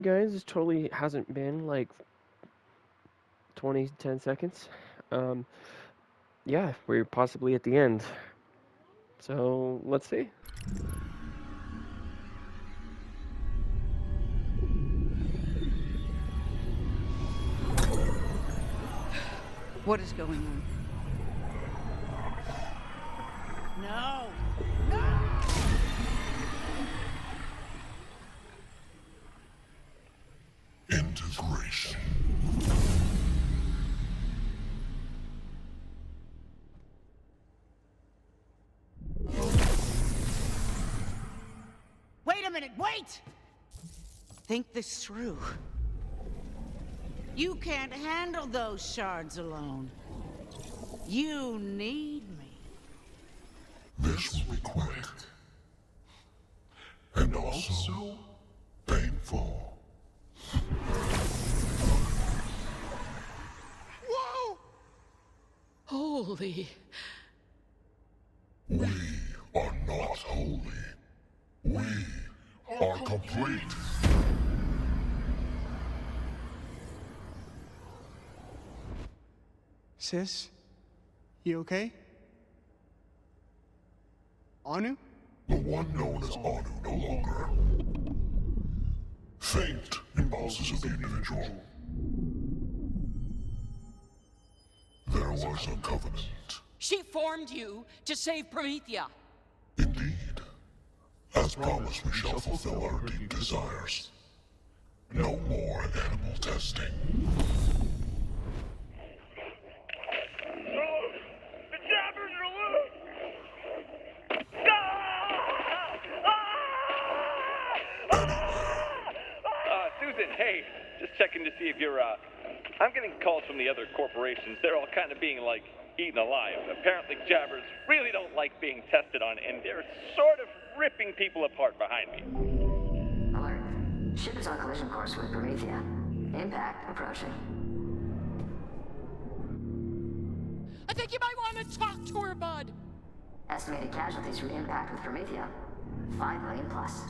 Guys, this totally hasn't been like 10 seconds. Um, yeah, we're possibly at the end. So let's see. What is going on? No! Integration. Wait a minute, wait! Think this through. You can't handle those shards alone. You need me. This will be quick. And also painful. Whoa! Holy. We are not holy. We are complete. Sis? You okay? Anu? The one known as Anu no longer. Faint impulses of the individual. There was a covenant. She formed you to save Promethia. Indeed. As promised, we shall fulfill our deep desires. No more animal testing. The jabbers are loose! Susan, hey, just checking to see if you're, I'm getting calls from the other corporations. They're all kind of being, like, eaten alive. Apparently jabbers really don't like being tested on, and they're sort of ripping people apart behind me. Alert. Ship is on collision course with Promethia. Impact approaching. I think you might want to talk to her, bud. Estimated casualties from impact with Promethia. 5 million plus.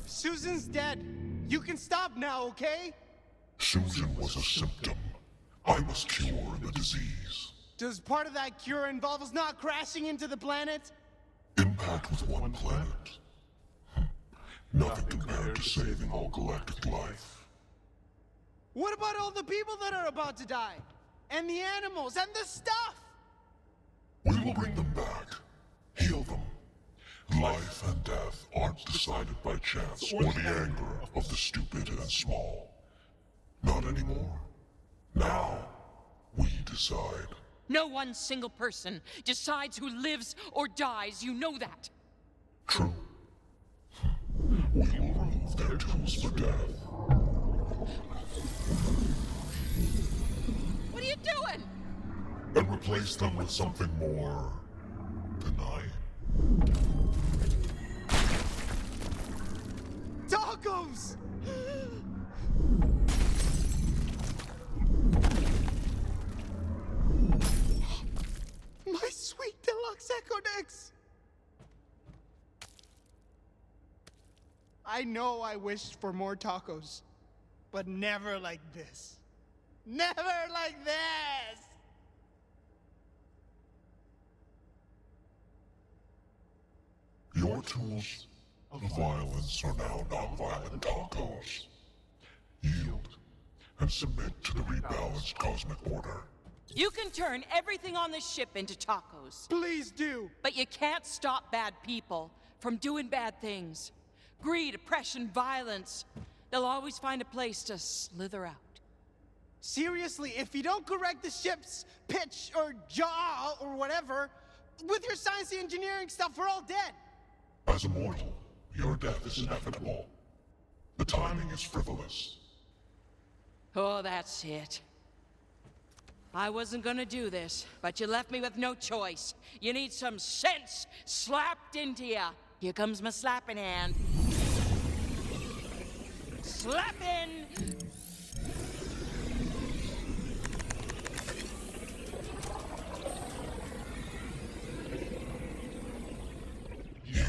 Susan's dead. You can stop now, okay? Susan was a symptom. I must cure the disease. Does part of that cure involve us not crashing into the planet? Impact with one planet. Nothing compared to saving all galactic life. What about all the people that are about to die? And the animals, and the stuff? We will bring them back. Heal them. Life and death aren't decided by chance or the anger of the stupid and small. Not anymore. Now, we decide. No one single person decides who lives or dies. You know that. True. We will remove their tools for death. What are you doing? And replace them with something more benign. Tacos! My sweet deluxe Echo Decks! I know I wished for more tacos, but never like this. Never like this! Your tools of violence are now non-violent tacos. Yield and submit to the rebalanced cosmic order. You can turn everything on this ship into tacos. Please do! But you can't stop bad people from doing bad things. Greed, oppression, violence. They'll always find a place to slither out. Seriously, if you don't correct the ship's pitch or jaw or whatever, with your science engineering stuff, we're all dead. As a mortal, your death is inevitable. The timing is frivolous. Oh, that's it. I wasn't gonna do this, but you left me with no choice. You need some sense slapped into you. Here comes my slapping hand. Slapping! You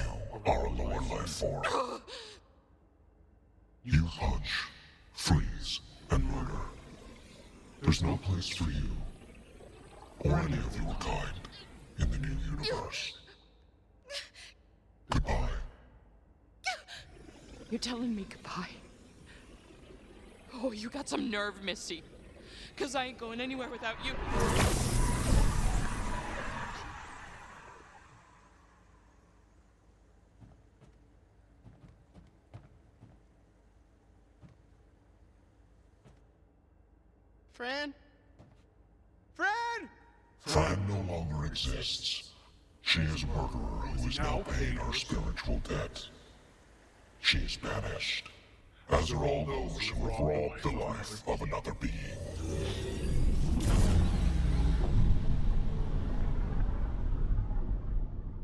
are a lower life form. You punch There's no place for you, or any of your kind, in the new universe. Goodbye. You're telling me goodbye? Oh, you got some nerve, Missy. 'Cause I ain't going anywhere without you. Fran? Fran! Fran no longer exists. She is a murderer who is now paying our spiritual debt. She is banished, as are all those who have robbed the life of another being.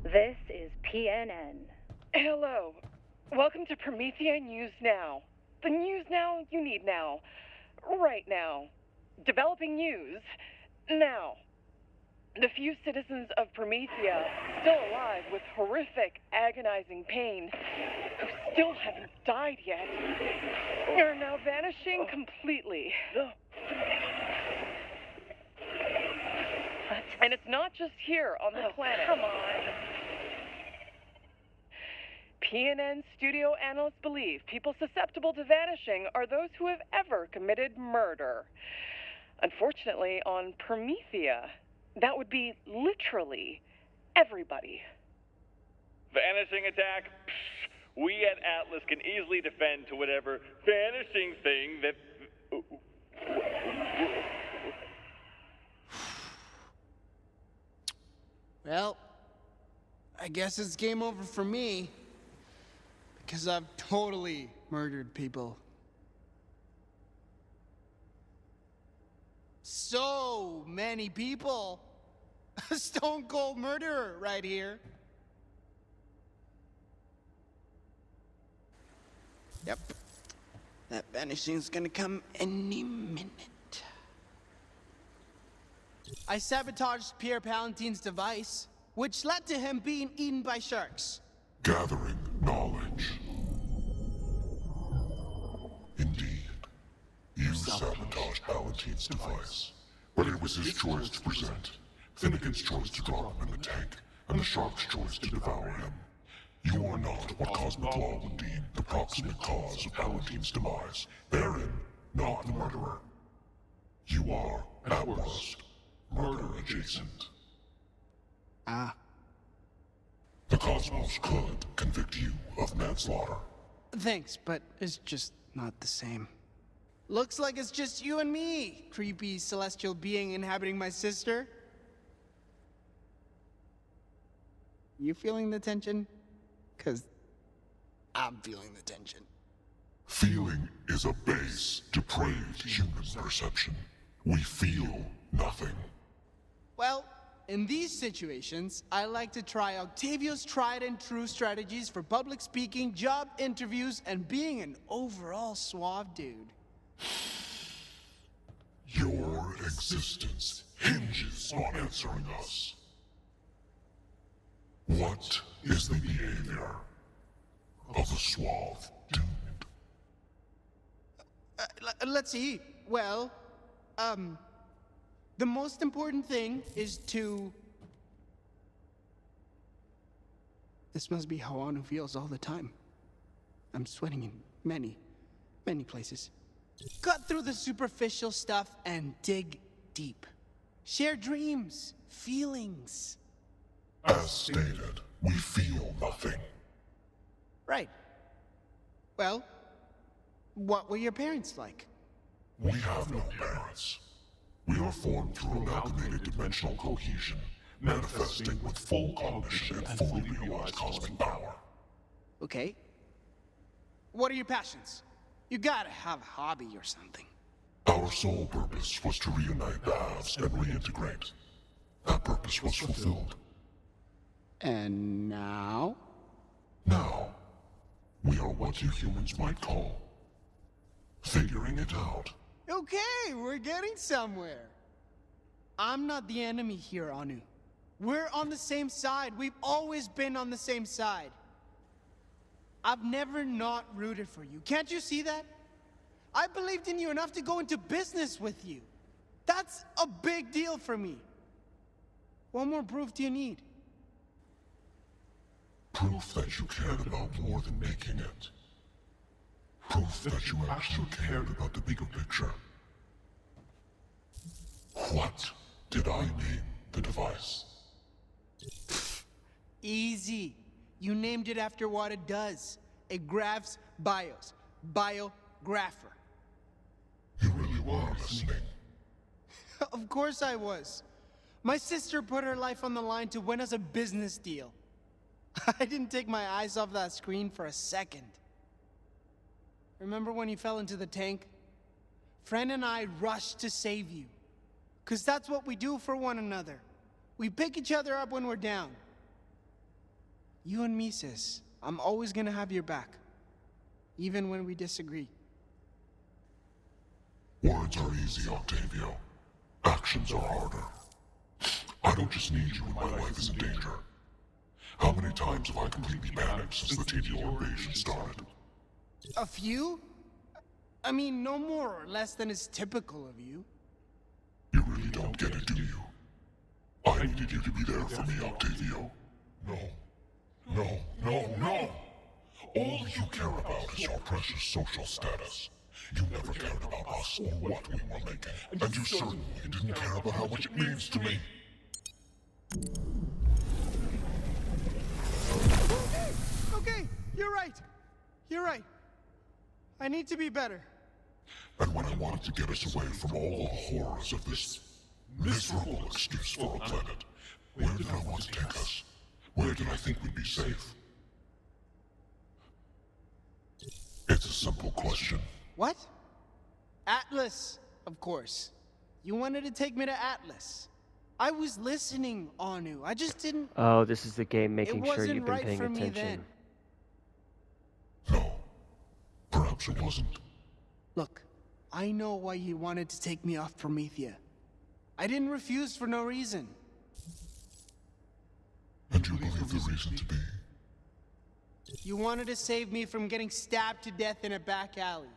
This is PNN. Hello. Welcome to Promethia News Now. The news now you need now. Right now. Developing news. Now. The few citizens of Promethia still alive with horrific, agonizing pain, who still haven't died yet, are now vanishing completely. And it's not just here on the planet. Come on. PNN studio analysts believe people susceptible to vanishing are those who have ever committed murder. Unfortunately, on Promethia, that would be literally everybody. Vanishing attack? Psh, we at Atlas can easily defend to whatever vanishing thing that... Well, I guess it's game over for me. Because I've totally murdered people. So many people. A stone cold murderer right here. Yep. That vanishing's gonna come any minute. I sabotaged Pierre Palatine's device, which led to him being eaten by sharks. Gathering knowledge. Indeed, you sabotaged Palatine's device, but it was his choice to present, Finnegan's choice to drop him in the tank, and the shark's choice to devour him. You are not what cosmic law would deem the proximate cause of Palatine's demise, therein not the murderer. You are, at worst, murder adjacent. Ah. The cosmos could convict you of manslaughter. Thanks, but it's just not the same. Looks like it's just you and me, creepy celestial being inhabiting my sister. You feeling the tension? 'Cause I'm feeling the tension. Feeling is a base, depraved human perception. We feel nothing. Well, in these situations, I like to try Octavio's tried and true strategies for public speaking, job interviews, and being an overall suave dude. Your existence hinges on answering us. What is the behavior of the suave dude? Let's see. Well, the most important thing is to... This must be how Anu feels all the time. I'm sweating in many places. Cut through the superficial stuff and dig deep. Share dreams, feelings. As stated, we feel nothing. Right. Well, what were your parents like? We have no parents. We are formed through amalgamated dimensional cohesion, manifesting with full cognition and fully realized cosmic power. Okay. What are your passions? You gotta have a hobby or something. Our sole purpose was to reunite the halves and reintegrate. That purpose was fulfilled. And now? Now, we are what you humans might call figuring it out. Okay, we're getting somewhere. I'm not the enemy here, Anu. We're on the same side. We've always been on the same side. I've never not rooted for you. Can't you see that? I believed in you enough to go into business with you. That's a big deal for me. What more proof do you need? Proof that you cared about more than making it. Proof that you actually cared about the bigger picture. What did I name the device? Easy. You named it after what it does. It graphs bios. Biographer. You really were listening. Of course I was. My sister put her life on the line to win us a business deal. I didn't take my eyes off that screen for a second. Remember when you fell into the tank? Fran and I rushed to save you. 'Cause that's what we do for one another. We pick each other up when we're down. You and me, sis. I'm always gonna have your back. Even when we disagree. Words are easy, Octavio. Actions are harder. I don't just need you when my life is in danger. How many times have I completely panicked since the TDO invasion started? A few? I mean, no more or less than is typical of you. You really don't get it, do you? I needed you to be there for me, Octavio. No. All you care about is your precious social status. You never cared about us or what we were making. And you certainly didn't care about how much it means to me. Okay, you're right. You're right. I need to be better. And when I wanted to get us away from all the horrors of this miserable excuse for a planet, where did I want to take us? Where did I think we'd be safe? It's a simple question. What? Atlas, of course. You wanted to take me to Atlas. I was listening, Anu. I just didn't... Oh, this is the game making sure you've been right paying for me attention. then. No. Perhaps it wasn't. Look, I know why you wanted to take me off Promethea. I didn't refuse for no reason. And you believe the reason to be? You wanted to save me from getting stabbed to death in a back alley.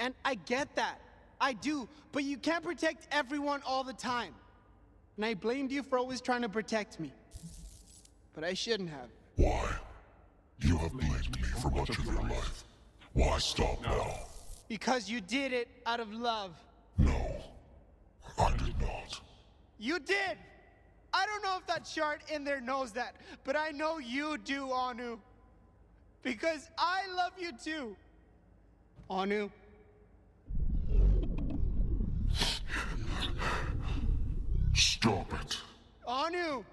And I get that. I do. But you can't protect everyone all the time. And I blamed you for always trying to protect me. But I shouldn't have. Why? You have blamed me for much of your life. Why stop now? Because you did it out of love. No, I did not. You did! I don't know if that shard in there knows that, but I know you do, Anu. Because I love you too. Anu. Stop it. Anu!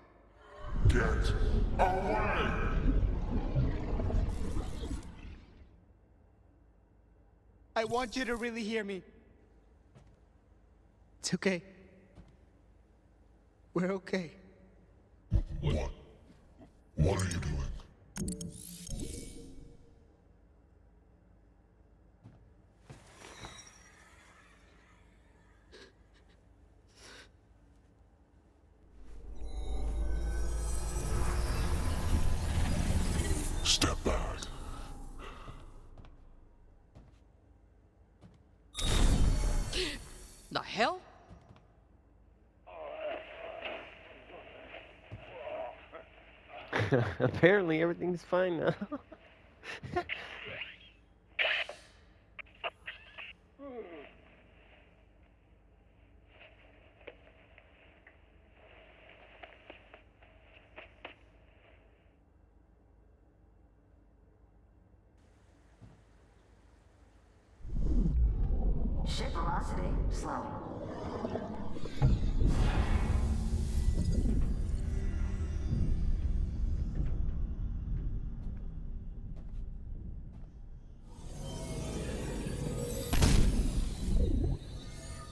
Get away! I want you to really hear me. It's okay. We're okay. What? What are you doing? Step back. The hell? Apparently everything's fine now. Ship velocity slowing.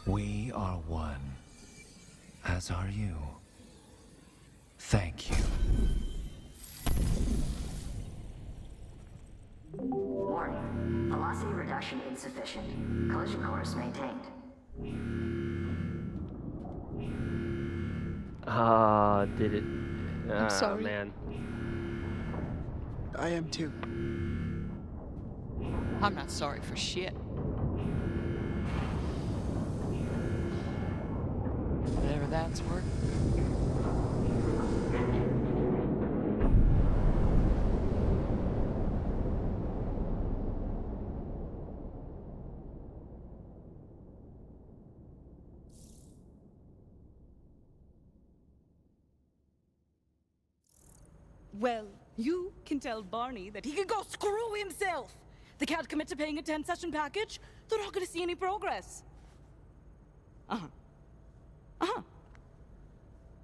We are one, as are you. Thank you. Warning. Velocity reduction insufficient. Collision course maintained. Ah, did it? I'm sorry. Man. I am too. I'm not sorry for shit. that's work. Well, you can tell Barney that he can go screw himself. They can't commit to paying a 10-session package. They're not going to see any progress. Uh-huh. Uh-huh.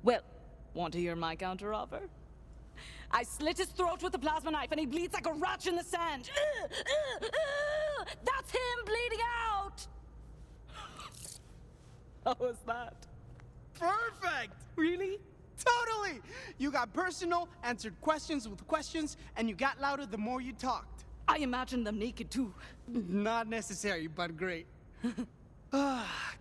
Well, want to hear my counteroffer? I slit his throat with a plasma knife and he bleeds like a rat in the sand. That's him bleeding out! How was that? Perfect! Really? Totally! You got personal, answered questions with questions, and you got louder the more you talked. I imagined them naked too. Not necessary, but great.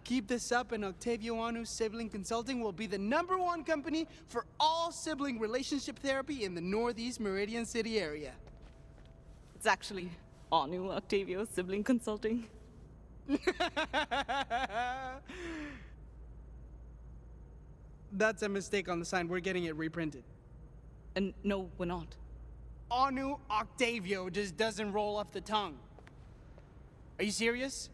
Keep this up and Octavio and Anu Sibling Consulting will be the #1 company for all sibling relationship therapy in the Northeast Meridian City area. It's actually Anu Octavio Sibling Consulting. That's a mistake on the sign. We're getting it reprinted. And no, we're not. Anu Octavio just doesn't roll off the tongue. Are you serious?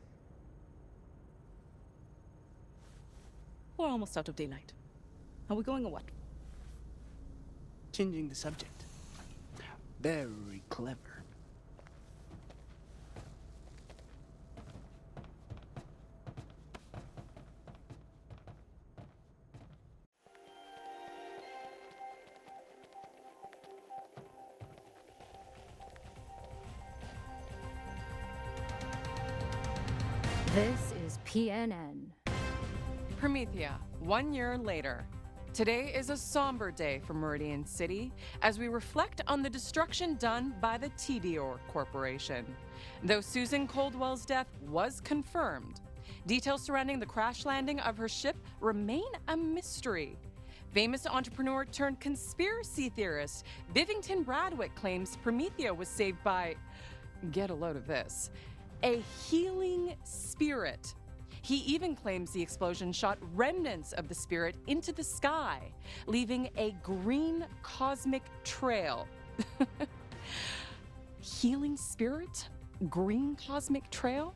We're almost out of daylight. Are we going or what? Changing the subject. Very clever. This is PNN. Promethia, 1 year later. Today is a somber day for Meridian City as we reflect on the destruction done by the Dior Corporation. Though Susan Coldwell's death was confirmed, details surrounding the crash landing of her ship remain a mystery. Famous entrepreneur turned conspiracy theorist Bivington Bradwick claims Promethia was saved by, get a load of this, a healing spirit. He even claims the explosion shot remnants of the spirit into the sky, leaving a green cosmic trail. Healing spirit? Green cosmic trail?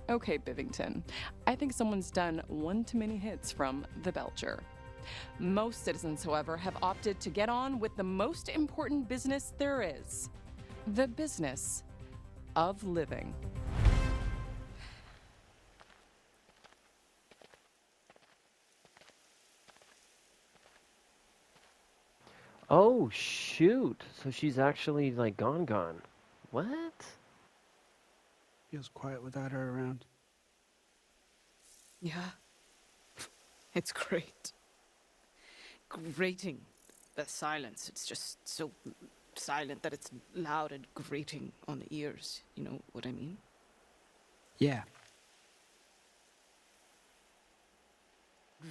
Okay, Bivington. I think someone's done one too many hits from the Belcher. Most citizens, however, have opted to get on with the most important business there is. The business of living. Oh, shoot. So she's actually, like, gone. What? Feels quiet without her around. Yeah. It's great. Grating. The silence. It's just so silent that it's loud and grating on the ears. You know what I mean? Yeah.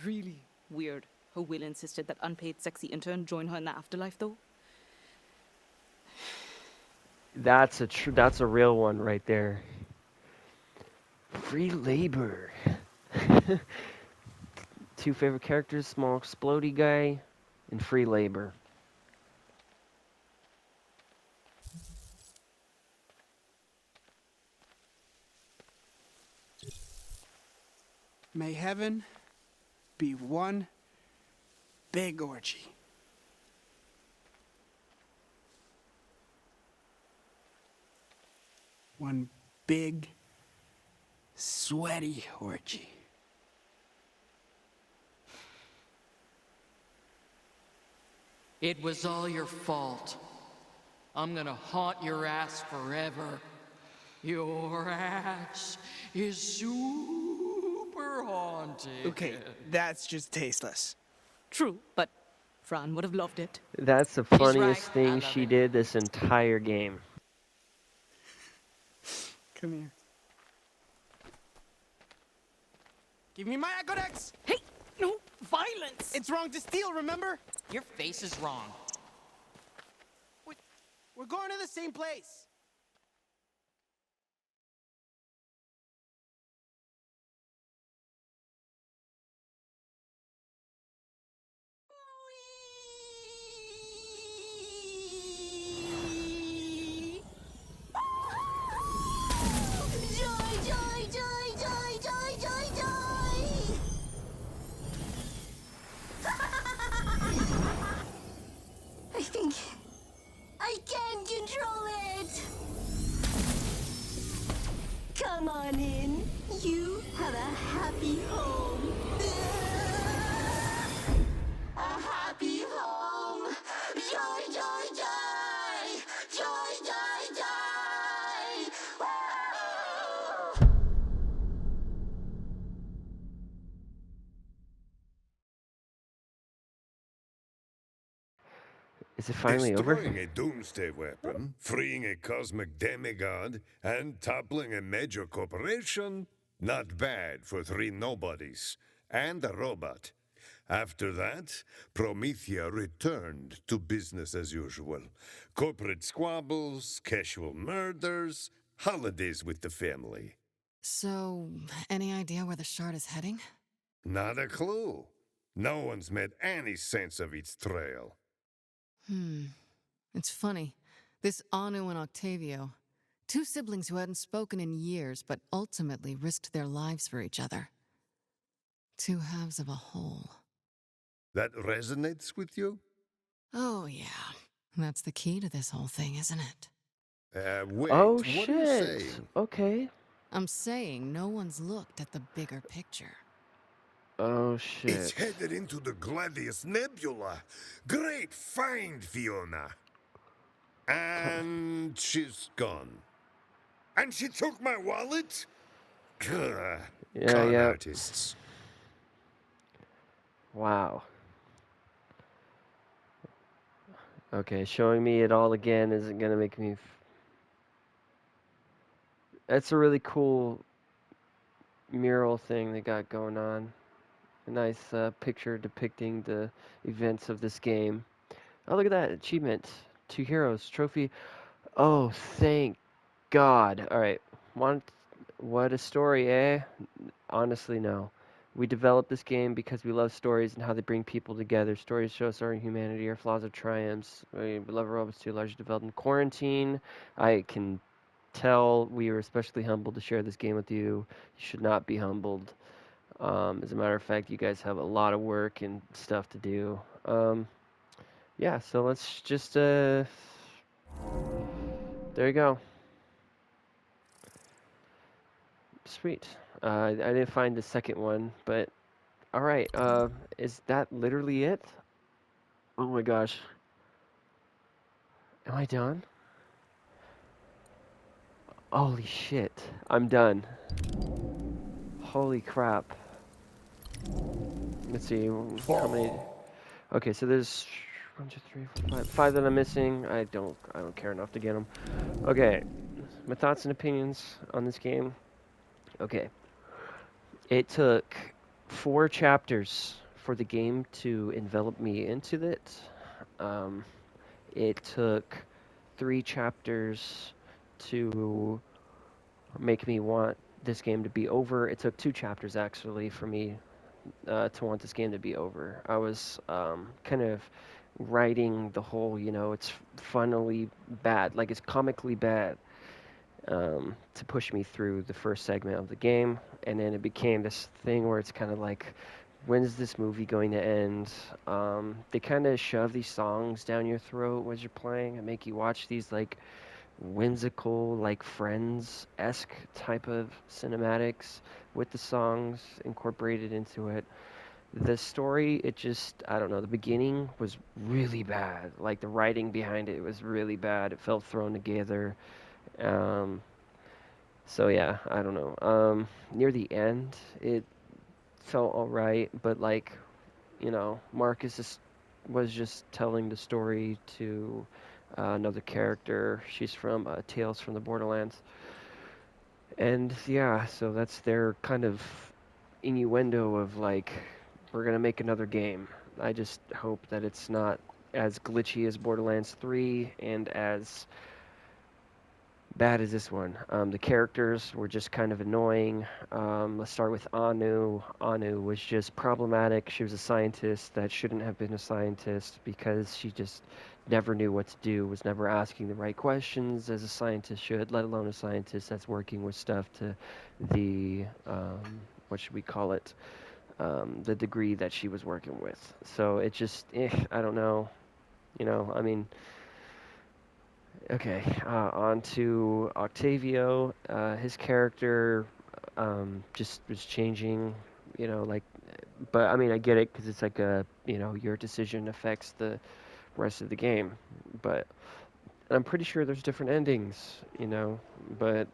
Really weird. Her will insisted that unpaid sexy intern join her in the afterlife, though. That's a real one right there. Free labor. Two favorite characters, small explodey guy, and free labor. May heaven be one big orgy. One big, sweaty orgy. It was all your fault. I'm gonna haunt your ass forever. Your ass is super haunted. Okay, that's just tasteless. True, but Fran would have loved it. That's the She's funniest right. thing I she love it. did this entire game. Come here. Give me my Acodex! Hey, no violence! It's wrong to steal, remember? Your face is wrong. We're going to the same place. Is it finally over? Destroying a doomsday weapon, freeing a cosmic demigod, and toppling a major corporation? Not bad for 3 nobodies. And a robot. After that, Promethia returned to business as usual. Corporate squabbles, casual murders, holidays with the family. So, any idea where the shard is heading? Not a clue. No one's made any sense of its trail. It's funny. This Anu and Octavio, 2 siblings who hadn't spoken in years, but ultimately risked their lives for each other. 2 halves of a whole. That resonates with you? Oh, yeah. That's the key to this whole thing, isn't it? Wait, Oh, what shit. are you saying? Okay. I'm saying no one's looked at the bigger picture. Oh, shit. It's headed into the Gladius Nebula. Great find, Fiona. And she's gone. And she took my wallet? Con artists. Wow. Okay, showing me it all again isn't gonna make me... That's a really cool mural thing they got going on. A nice picture depicting the events of this game. Oh, look at that achievement. 2 heroes, trophy. Oh, thank God. Alright, what a story, eh? Honestly, no. We developed this game because we love stories and how they bring people together. Stories show us our humanity, our flaws, our triumphs. We love robots too, largely developed in quarantine. I can tell we were especially humbled to share this game with you. You should not be humbled. As a matter of fact, you guys have a lot of work and stuff to do. Yeah, so let's just, there you go. Sweet. I didn't find the second one, but alright, is that literally it? Oh my gosh. Am I done? Holy shit. I'm done. Holy crap. Let's see, how many... Okay, so there's 1, 2, 3, 4, 5. 5 that I'm missing. I don't care enough to get them. Okay, my thoughts and opinions on this game. Okay. It took 4 chapters for the game to envelop me into it. It took 3 chapters to make me want this game to be over. It took 2 chapters, actually, for me to want this game to be over. I was kind of writing the whole, it's funnily bad, like it's comically bad, to push me through the first segment of the game, and then it became this thing where it's kind of like, when's this movie going to end? They kind of shove these songs down your throat as you're playing and make you watch these like whimsical, like Friends-esque type of cinematics with the songs incorporated into it. The story, it just, I don't know, the beginning was really bad. Like the writing behind it was really bad. It felt thrown together. So yeah, I don't know. Near the end, it felt alright, but like, Marcus was just telling the story to another character. She's from Tales from the Borderlands. And yeah, so that's their kind of innuendo of like, we're going to make another game. I just hope that it's not as glitchy as Borderlands 3 and as bad as this one. The characters were just kind of annoying. Let's start with Anu. Anu was just problematic. She was a scientist that shouldn't have been a scientist because she just never knew what to do, was never asking the right questions as a scientist should, let alone a scientist that's working with stuff to the, what should we call it, the degree that she was working with. So it just, I don't know. I mean... Okay, on to Octavio. His character just was changing, but I mean, I get it because it's like your decision affects the rest of the game. But I'm pretty sure there's different endings, but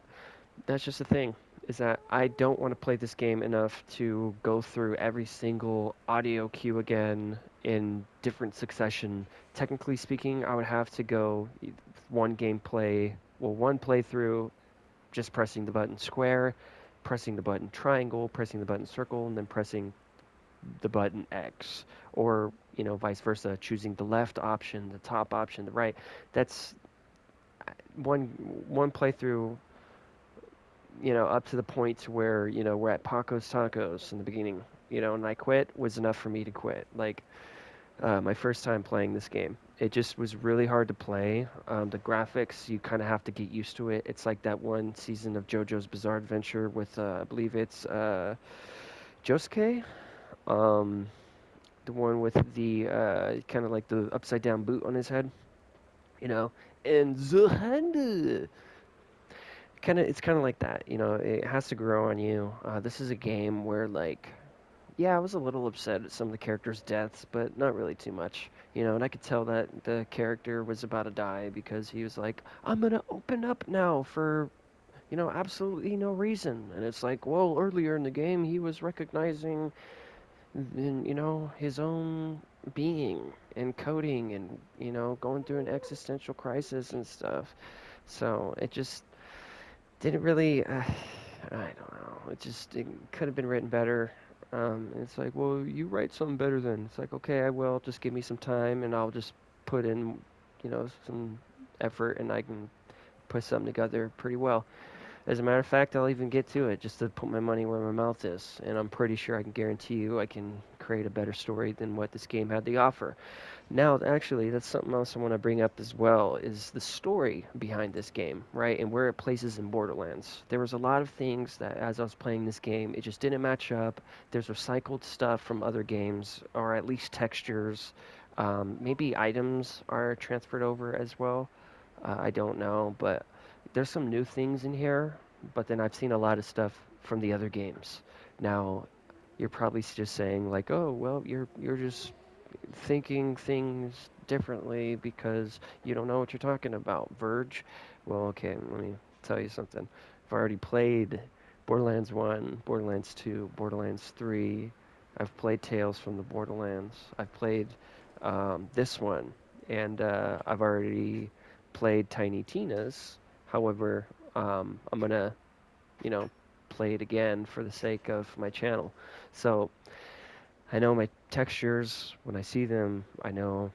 that's just the thing. is that I don't want to play this game enough to go through every single audio cue again in different succession. Technically speaking, I would have to go one playthrough, just pressing the button square, pressing the button triangle, pressing the button circle, and then pressing the button X, or vice versa, choosing the left option, the top option, the right. That's one playthrough, up to the point to where we're at Paco's Tacos in the beginning, and I quit was enough for me to quit. Like my first time playing this game, it just was really hard to play. The graphics, you kind of have to get used to it. It's like that one season of JoJo's Bizarre Adventure with I believe it's Josuke. The one with the kind of like the upside down boot on his head, and the hand. It's kind of like that, It has to grow on you. This is a game where, like, yeah, I was a little upset at some of the characters' deaths, but not really too much, And I could tell that the character was about to die because he was like, "I'm gonna open up now for, absolutely no reason." And it's like, well, earlier in the game, he was recognizing his own being and coding and, going through an existential crisis and stuff. So it just didn't really, I don't know. It could have been written better. It's like, well, you write something better then. It's like, okay, I will. Just give me some time and I'll just put in, some effort and I can put something together pretty well. As a matter of fact, I'll even get to it just to put my money where my mouth is. And I'm pretty sure I can guarantee you I can create a better story than what this game had to offer. Now, actually, that's something else I want to bring up as well, is the story behind this game, right? And where it places in Borderlands. There was a lot of things that, as I was playing this game, it just didn't match up. There's recycled stuff from other games, or at least textures. Maybe items are transferred over as well. I don't know, but there's some new things in here, but then I've seen a lot of stuff from the other games. Now, you're probably just saying like, "Oh, well, you're just thinking things differently because you don't know what you're talking about." Verge? Well, okay, let me tell you something. I've already played Borderlands 1, Borderlands 2, Borderlands 3. I've played Tales from the Borderlands. I've played this one, and I've already played Tiny Tina's. However, I'm going to, play it again for the sake of my channel. So I know my textures when I see them. I know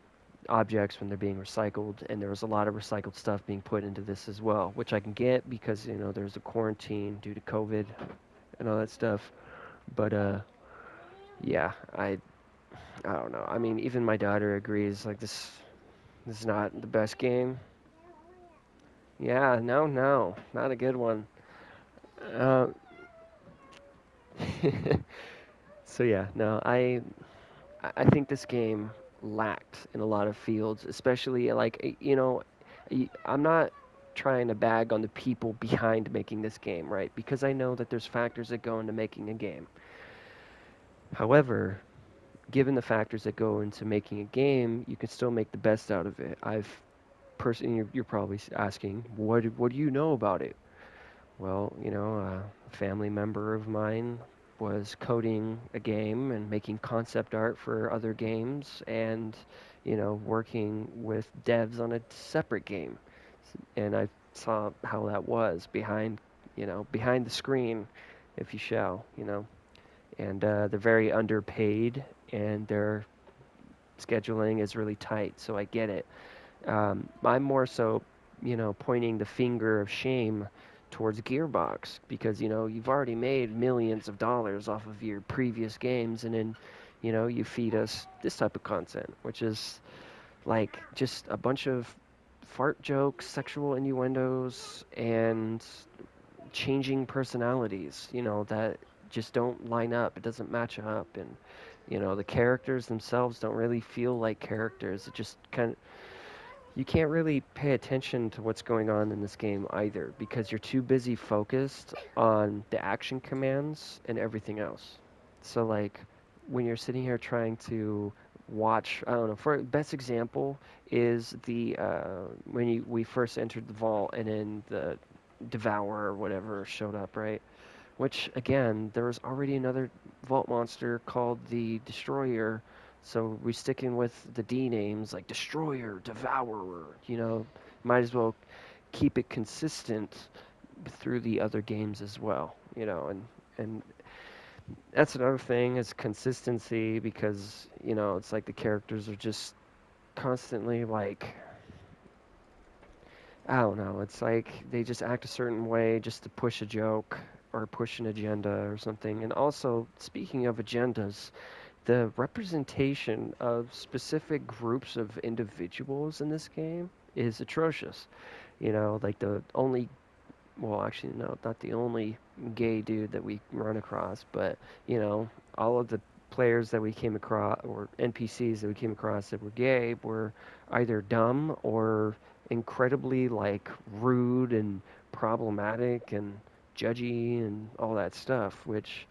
objects when they're being recycled, and there was a lot of recycled stuff being put into this as well, which I can get because, there's a quarantine due to COVID and all that stuff. But, yeah, I don't know. I mean, even my daughter agrees, like, this is not the best game. Yeah, no, not a good one. So yeah, no, I think this game lacked in a lot of fields, especially like, I'm not trying to bag on the people behind making this game, right? Because I know that there's factors that go into making a game. However, given the factors that go into making a game, you can still make the best out of it. You're probably asking, what do you know about it? Well, a family member of mine was coding a game and making concept art for other games and, working with devs on a separate game. And I saw how that was behind the screen, if you shall, And they're very underpaid and their scheduling is really tight, so I get it. I'm more so, pointing the finger of shame towards Gearbox because, you've already made millions of dollars off of your previous games, and then, you feed us this type of content, which is like just a bunch of fart jokes, sexual innuendos, and changing personalities, that just don't line up. It doesn't match up, and, the characters themselves don't really feel like characters. It just you can't really pay attention to what's going on in this game either because you're too busy focused on the action commands and everything else. So like when you're sitting here trying to watch, I don't know, for best example is the when we first entered the vault and then the Devourer or whatever showed up, right? which again, there was already another vault monster called the Destroyer, so we're sticking with the D names like Destroyer, Devourer, might as well keep it consistent through the other games as well, and that's another thing is consistency because, it's like the characters are just constantly like, I don't know, it's like they just act a certain way just to push a joke or push an agenda or something. And also, speaking of agendas, the representation of specific groups of individuals in this game is atrocious. Like the only, well, actually, no, not the only gay dude that we run across, but, all of the players that we came across, or NPCs that we came across that were gay, were either dumb or incredibly, like, rude and problematic and judgy and all that stuff, which,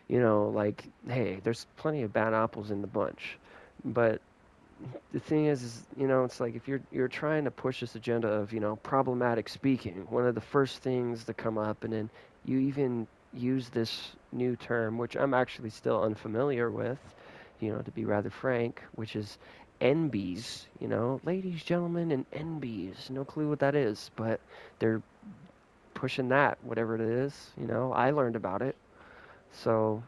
like, hey, there's plenty of bad apples in the bunch. But the thing is, it's like if you're trying to push this agenda of, problematic speaking, one of the first things to come up, and then you even use this new term, which I'm actually still unfamiliar with, to be rather frank, which is NBs, ladies, gentlemen, and NBs. No clue what that is, but they're pushing that, whatever it is, I learned about it. So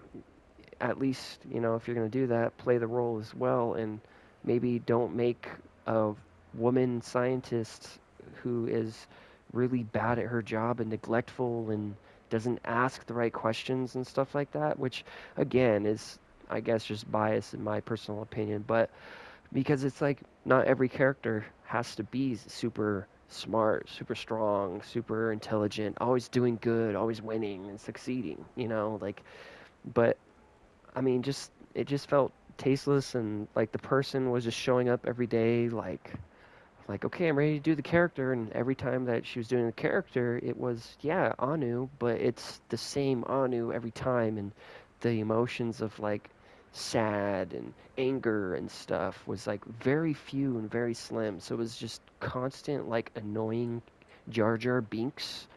at least, if you're going to do that, play the role as well, and maybe don't make a woman scientist who is really bad at her job and neglectful and doesn't ask the right questions and stuff like that, which again is, I guess, just bias in my personal opinion, but because it's like not every character has to be super smart, super strong, super intelligent, always doing good, always winning and succeeding, like, but I mean, it just felt tasteless, and like the person was just showing up every day, like okay, I'm ready to do the character, and every time that she was doing the character, it was Anu, but it's the same Anu every time, and the emotions of like sad and anger and stuff was like very few and very slim, so it was just constant like annoying Jar Jar Binks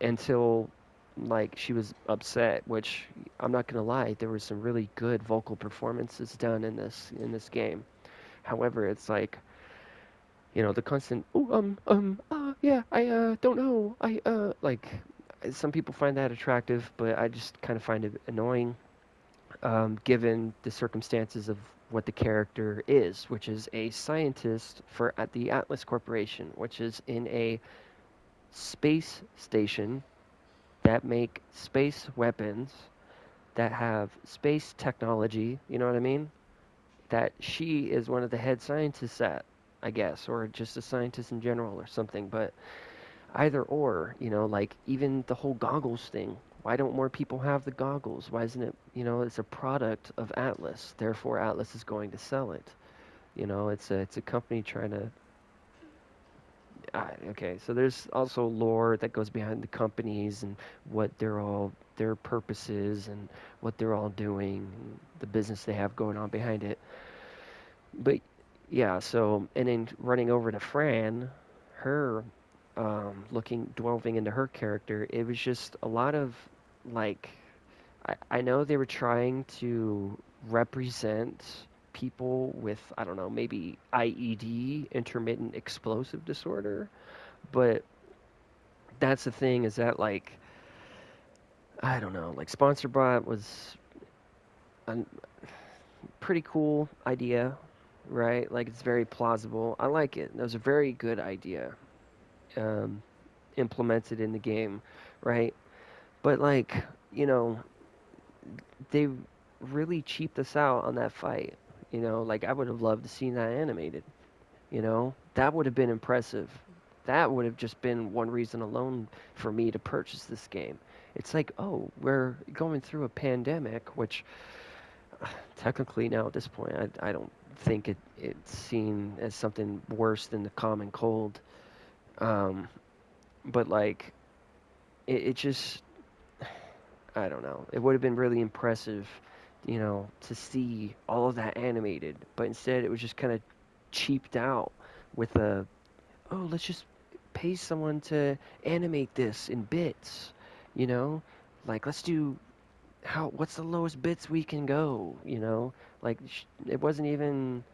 until like she was upset, which I'm not gonna lie, there were some really good vocal performances done in this game. However, it's like, the constant yeah, I don't know, I like, some people find that attractive, but I just kind of find it annoying, given the circumstances of what the character is, which is a scientist for at the Atlas Corporation, which is in a space station that make space weapons that have space technology, you know what I mean? That she is one of the head scientists at, I guess, or just a scientist in general or something, but either or, like even the whole goggles thing. Why don't more people have the goggles? Why isn't it, it's a product of Atlas, therefore Atlas is going to sell it. It's a company trying to okay, so there's also lore that goes behind the companies and what their purposes and what they're all doing, and the business they have going on behind it. But yeah, so and then running over to Fran, her delving into her character, it was just a lot of like, I know they were trying to represent people with, I don't know, maybe IED, intermittent explosive disorder, but that's the thing, is that like, I don't know, like Sponsor Bot was a pretty cool idea, right? Like it's very plausible. I like it. That was a very good idea, implemented in the game, right? But like, they really cheaped us out on that fight. Like I would have loved to see that animated. That would have been impressive. That would have just been one reason alone for me to purchase this game. It's like, oh, we're going through a pandemic, which technically now at this point, I don't think it's seen as something worse than the common cold. But like, it just, I don't know. It would have been really impressive, to see all of that animated. But instead, it was just kind of cheaped out with let's just pay someone to animate this in bits. you know? Like, let's do what's the lowest bits we can go, you know? Like, it wasn't even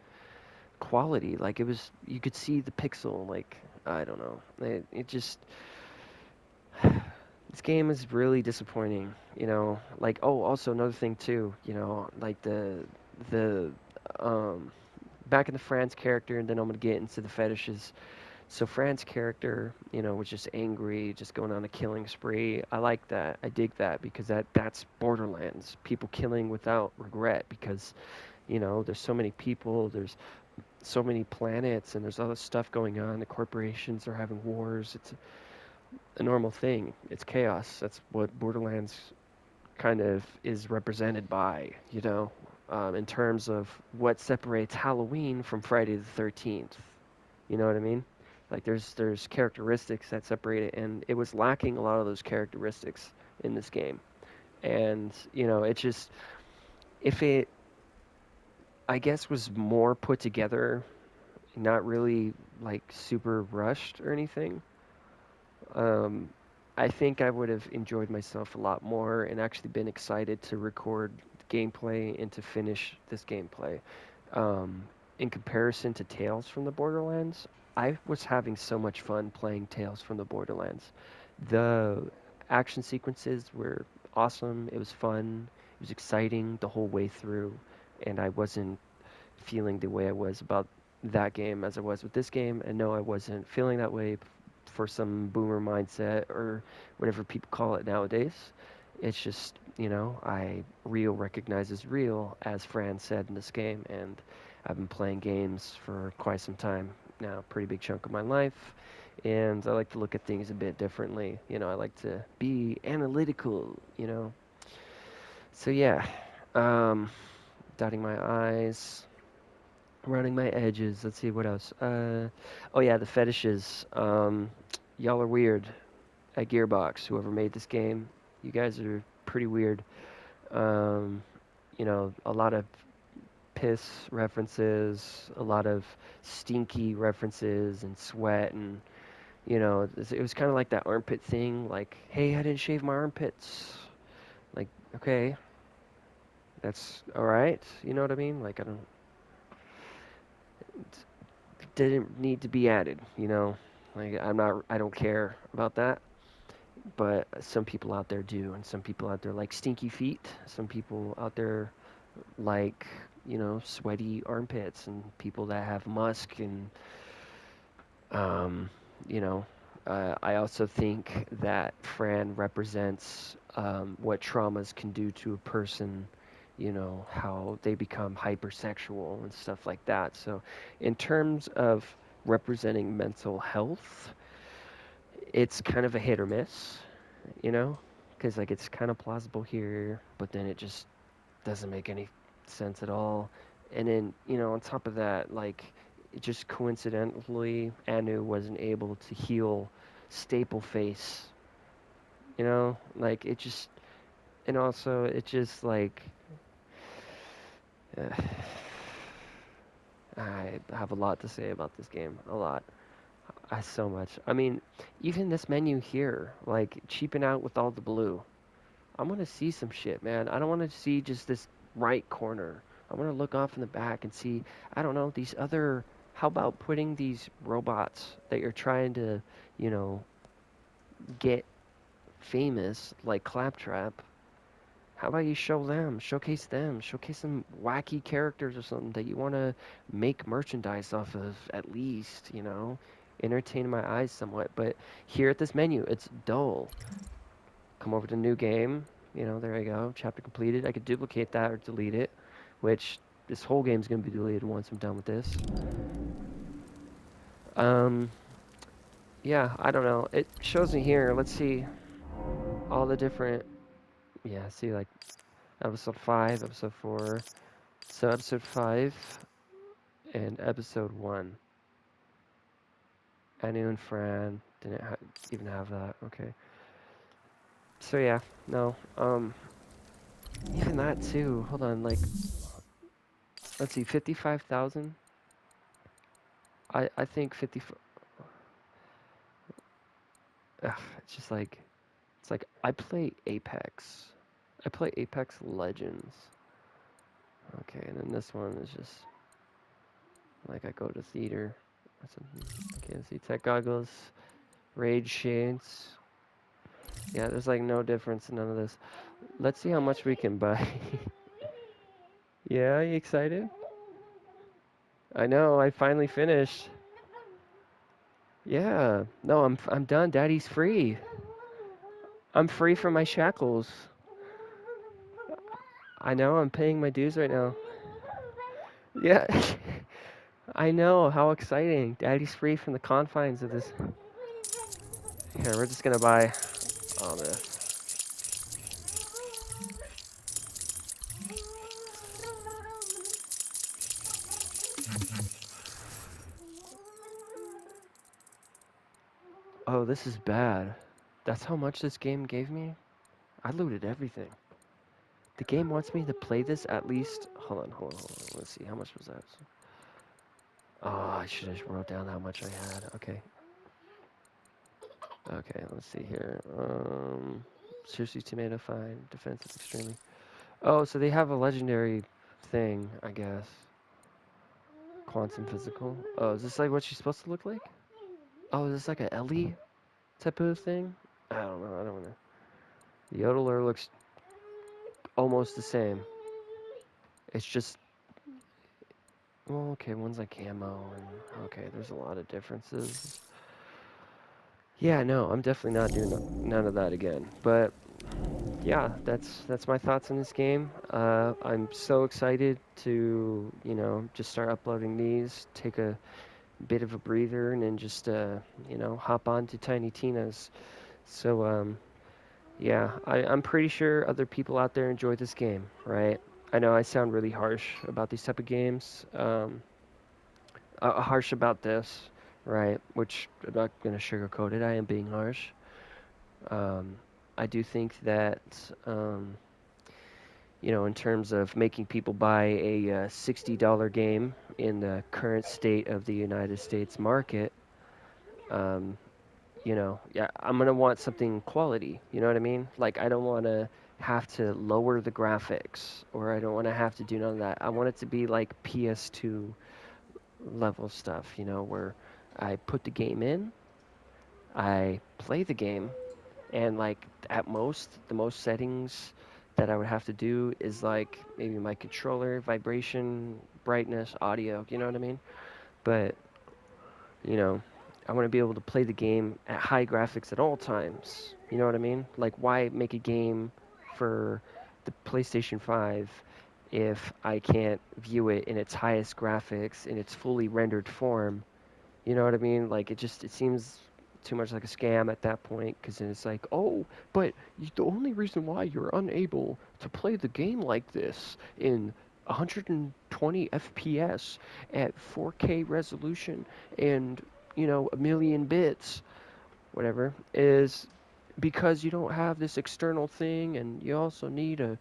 quality. Like, it was, you could see the pixel. Like, I don't know. It just, this game is really disappointing, you know? Like, oh, also another thing too, you know, like the, um, back in the Fran's character, and then I'm gonna get into the fetishes. So Fran's character, you know, was just angry, just going on a killing spree. I like that. I dig that because that's Borderlands. People killing without regret because, you know, there's so many people, there's so many planets, and there's other stuff going on. The corporations are having wars. It's a normal thing. It's chaos. That's what Borderlands kind of is represented by, you know, in terms of what separates Halloween from Friday the 13th. You know what I mean? Like there's characteristics that separate it, and it was lacking a lot of those characteristics in this game. And you know, it just if it, I guess, was more put together, not really like super rushed or anything. I think I would have enjoyed myself a lot more and actually been excited to record gameplay and to finish this gameplay. In comparison to Tales from the Borderlands, I was having so much fun playing Tales from the Borderlands. The action sequences were awesome. It was fun. It was exciting the whole way through, and I wasn't feeling the way I was about that game as I was with this game. And no, I wasn't feeling that way for some boomer mindset or whatever people call it nowadays. It's just, you know, real recognizes real, as Fran said in this game, and I've been playing games for quite some time now, pretty big chunk of my life, and I like to look at things a bit differently. You know, I like to be analytical, you know. So yeah, dotting my I's, running my edges. Let's see what else. Oh yeah, the fetishes. Y'all are weird at Gearbox. Whoever made this game, you guys are pretty weird. You know, a lot of piss references, a lot of stinky references, and sweat, and you know, it was kind of like that armpit thing. Like, hey, I didn't shave my armpits. Like, okay, that's all right. You know what I mean? Like, I don't. It didn't need to be added. You know, like I don't care about that. But some people out there do, and some people out there like stinky feet. Some people out there like, you know, sweaty armpits, and people that have musk, and you know, I also think that Fran represents what traumas can do to a person, you know, how they become hypersexual and stuff like that. So in terms of representing mental health, it's kind of a hit or miss, you know, because like it's kind of plausible here, but then it just doesn't make any sense at all. And then, you know, on top of that, like, it just coincidentally, Anu wasn't able to heal Staple Face, you know, like it just, and also it just like, uh, I have a lot to say about this game, a lot. So much. I mean, even this menu here, like cheaping out with all the blue. I want to see some shit, man. I don't want to see just this right corner. I want to look off in the back and see, I don't know, these other, how about putting these robots that you're trying to, you know, get famous, like Claptrap, how about you show them, showcase some wacky characters or something that you want to make merchandise off of, at least, you know, entertain my eyes somewhat. But here at this menu, it's dull. Come over to new game, you know, there I go, chapter completed. I could duplicate that or delete it, which this whole game's going to be deleted once I'm done with this. Yeah, I don't know. It shows me here, let's see, all the different, yeah, see, like, episode 5, episode 4, so episode 5, and episode 1. Anu and Fran didn't even have that, okay. So yeah, no, even that too, hold on, like, let's see, 55,000? I think 50. Ugh, it's just like, It's like I play Apex. I play Apex Legends. Okay, and then this one is just like I go to theater. Okay, see tech goggles, raid shades. Yeah, there's like no difference in none of this. Let's see how much we can buy. Yeah, you excited? I know, I finally finished. Yeah, no, I'm done. Daddy's free. I'm free from my shackles. I know, I'm paying my dues right now. Yeah, I know, how exciting. Daddy's free from the confines of this. Here, we're just gonna buy all this. Oh, this is bad. That's how much this game gave me? I looted everything. The game wants me to play this at least... Hold on. Let's see, how much was that? Oh, I should have wrote down how much I had. Okay. Okay, let's see here. Seriously, tomato, fine. Defensive, extremely. Oh, so they have a legendary thing, I guess. Quantum physical. Oh, is this like what she's supposed to look like? Oh, is this like a Ellie type of thing? I don't know. The Yodeler looks almost the same. It's just... Well, okay, one's like camo, and... Okay, there's a lot of differences. Yeah, no, I'm definitely not doing none of that again. But... yeah, that's my thoughts on this game. I'm so excited to, just start uploading these, take a bit of a breather, and then just, hop on to Tiny Tina's. So, yeah, I'm pretty sure other people out there enjoy this game, right? I know I sound really harsh about these type of games, harsh about this, right? Which I'm not going to sugarcoat it. I am being harsh. I do think that, in terms of making people buy a $60 game in the current state of the United States market, yeah, I'm going to want something quality, you know what I mean? Like, I don't want to have to lower the graphics, or I don't want to have to do none of that. I want it to be like PS2 level stuff, where I put the game in, I play the game, and like at most, the most settings that I would have to do is like maybe my controller, vibration, brightness, audio, you know what I mean? But, I want to be able to play the game at high graphics at all times, you know what I mean? Like, why make a game for the PlayStation 5 if I can't view it in its highest graphics, in its fully rendered form? You know what I mean? Like, it seems too much like a scam at that point, because then it's like, oh, but the only reason why you're unable to play the game like this in 120 FPS at 4K resolution and, a million bits, whatever, is because you don't have this external thing, and you also need a,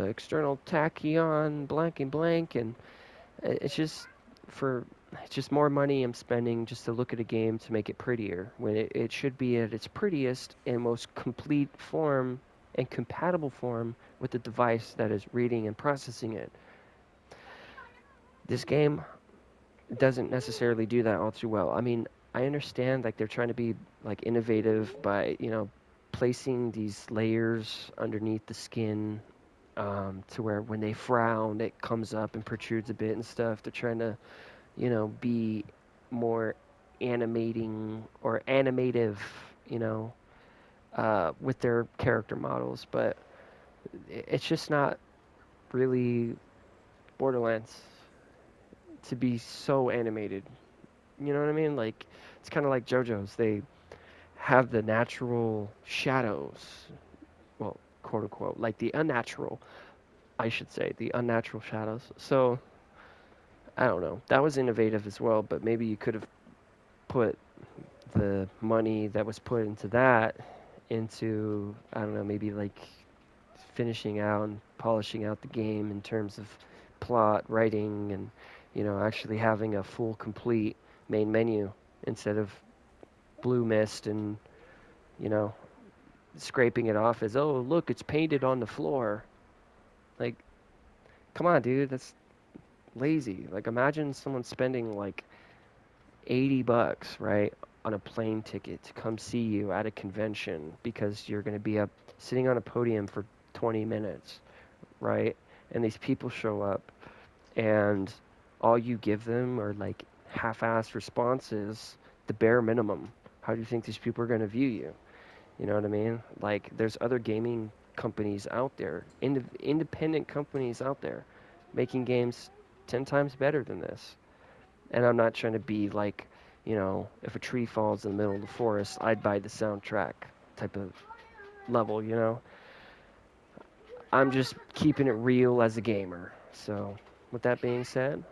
external tachyon blank and blank, and it's just it's just more money I'm spending just to look at a game to make it prettier, when it should be at its prettiest and most complete form and compatible form with the device that is reading and processing it. This game doesn't necessarily do that all too well. I mean, I understand like they're trying to be like innovative by, placing these layers underneath the skin, to where when they frown it comes up and protrudes a bit and stuff. They're trying to, be more animating or animative, with their character models, but it's just not really Borderlands to be so animated. You know what I mean? Like, it's kind of like JoJo's. They have the natural shadows, well, quote unquote, like the unnatural, I should say, the unnatural shadows. So, I don't know. That was innovative as well, but maybe you could have put the money that was put into that into, I don't know, maybe like finishing out and polishing out the game in terms of plot, writing, and, actually having a full, complete main menu instead of blue mist and, scraping it off as, oh, look, it's painted on the floor. Like, come on, dude, that's lazy. Like, imagine someone spending like $80, right, on a plane ticket to come see you at a convention because you're going to be up sitting on a podium for 20 minutes, right? And these people show up and all you give them are like half-assed responses, the bare minimum. How do you think these people are going to view you? You know what I mean? Like, there's other gaming companies out there, independent companies out there, making games 10 times better than this. And I'm not trying to be like, you know, if a tree falls in the middle of the forest, I'd buy the soundtrack type of level, you know? I'm just keeping it real as a gamer. So, with that being said,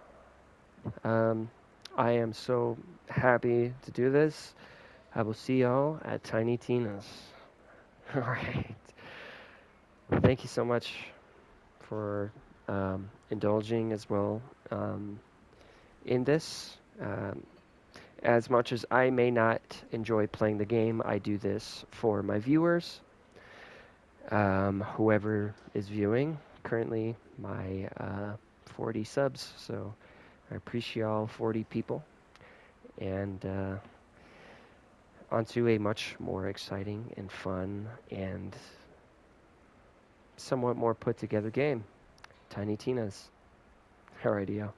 I am so happy to do this. I will see y'all at Tiny Tina's. All right. Thank you so much for indulging as well in this. As much as I may not enjoy playing the game, I do this for my viewers. Whoever is viewing, currently my 40 subs, so I appreciate all 40 people. And onto a much more exciting and fun and somewhat more put together game, Tiny Tina's. Alrighty, yo.